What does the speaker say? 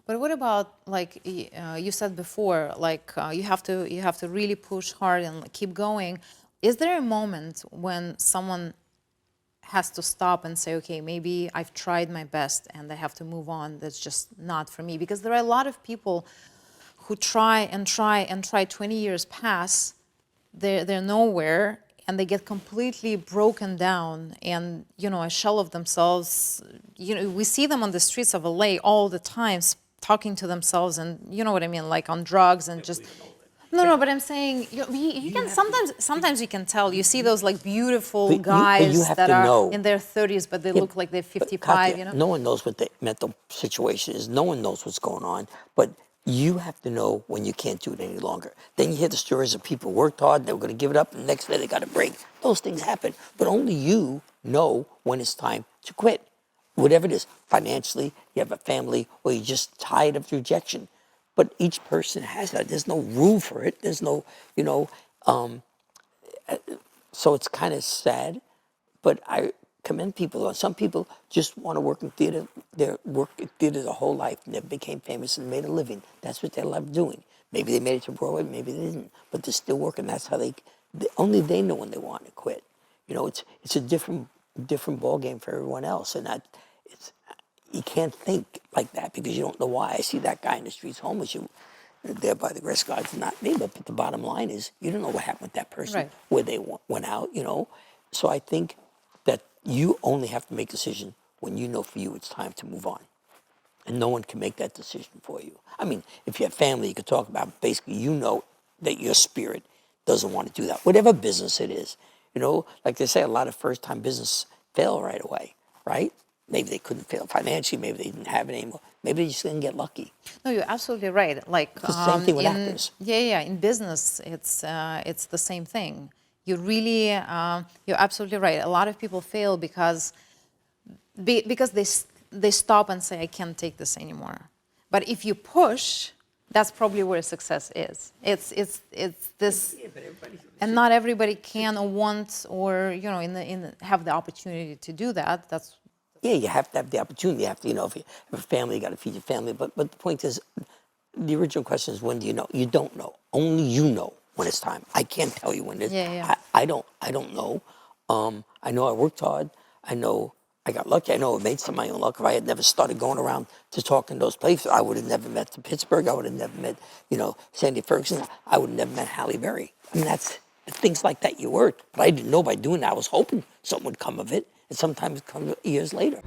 But what about, like you said before, like you have to really push hard and keep going. Is there a moment when someone has to stop and say, okay, maybe I've tried my best and I have to move on. That's just not for me. Because there are a lot of people who try and try and try. 20 years pass, they're nowhere, and they get completely broken down and, you know, a shell of themselves. You know, we see them on the streets of LA all the time, talking to themselves, and you know what I mean, like on drugs and just. No, but I'm saying you can sometimes you can tell. You see those like beautiful guys have that to are know. in their 30s, but they look like they're 55. Katia, You know, no one knows what the mental situation is. No one knows what's going on. But you have to know when you can't do it any longer. Then you hear the stories of people worked hard, they were going to give it up, and the next day they got a break. Those things happen. But only you know when it's time to quit. Whatever it is, financially, you have a family, or you're just tired of rejection. But each person has that. There's no rule for it. There's no, you know, so it's kind of sad. But I commend people. Some people just want to work in theater. They work in theater their whole life, and they became famous and made a living. That's what they love doing. Maybe they made it to Broadway, maybe they didn't, but they're still working. That's how only they know when they want to quit. You know, it's a different ball game for everyone else, and you can't think like that because you don't know why. I see that guy in the streets homeless. There by the grace of God, it's not me, but the bottom line is you don't know what happened with that person, right? Where they went out, you know. So I think that you only have to make a decision when you know for you it's time to move on. And no one can make that decision for you. I mean, if you have family, you could talk about, but basically you know that your spirit doesn't want to do that. Whatever business it is, you know, like they say, a lot of first-time business fail right away, right? Maybe they couldn't fail financially, maybe they didn't have it anymore. Maybe they just didn't get lucky. No, you're absolutely right. Like It's the same thing with actors. Yeah. In business, it's the same thing. You really, you're absolutely right. A lot of people fail because they stop and say, I can't take this anymore. But if you push, that's probably where success is. It's this, and not everybody can or wants or, you know, have the opportunity to do that. That's. Yeah, you have to have the opportunity. You have to, you know, if you have a family, you got to feed your family. But the point is, the original question is, when do you know? You don't know. Only you know when it's time. I can't tell you when it is. Yeah. I don't know. I know I worked hard. I know I got lucky. I know I made some of my own luck. If I had never started going around to talk in those places, I would have never met to Pittsburgh. I would have never met, you know, Sandy Ferguson. I would have never met Halle Berry. I mean, that's things like that you worked. But I didn't know by doing that. I was hoping something would come of it. And sometimes it comes years later.